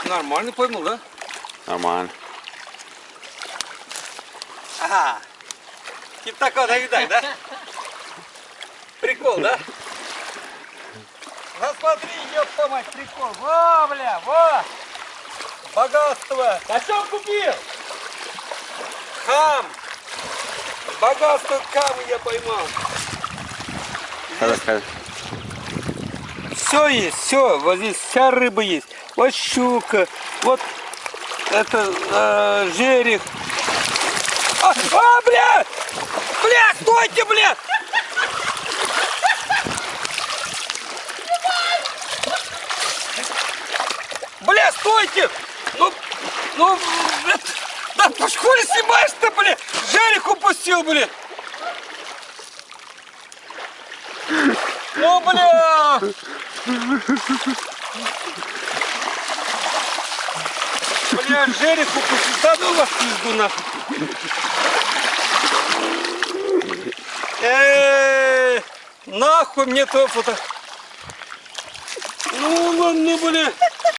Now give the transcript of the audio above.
Нормально поймал, да? Нормально. Ага. Типа такого видать, да? Прикол, да? Ну смотри, ёпта мать, прикол. Во, бля, во! Богатство! А что купил? Хам! Богатство камы я поймал. Расскажи. Все есть, все. Вот здесь вся рыба есть. Вот щука, вот это жерех. Бля! Бля, стойте, бля! Бля, стойте! Ну, да по школе снимаешь-то, бля! Жерех упустил, бля! Ну, бля! Бля, жерех упустил. Да ну вас пизду нахуй. Нахуй мне то фото. Ну ладно, бля.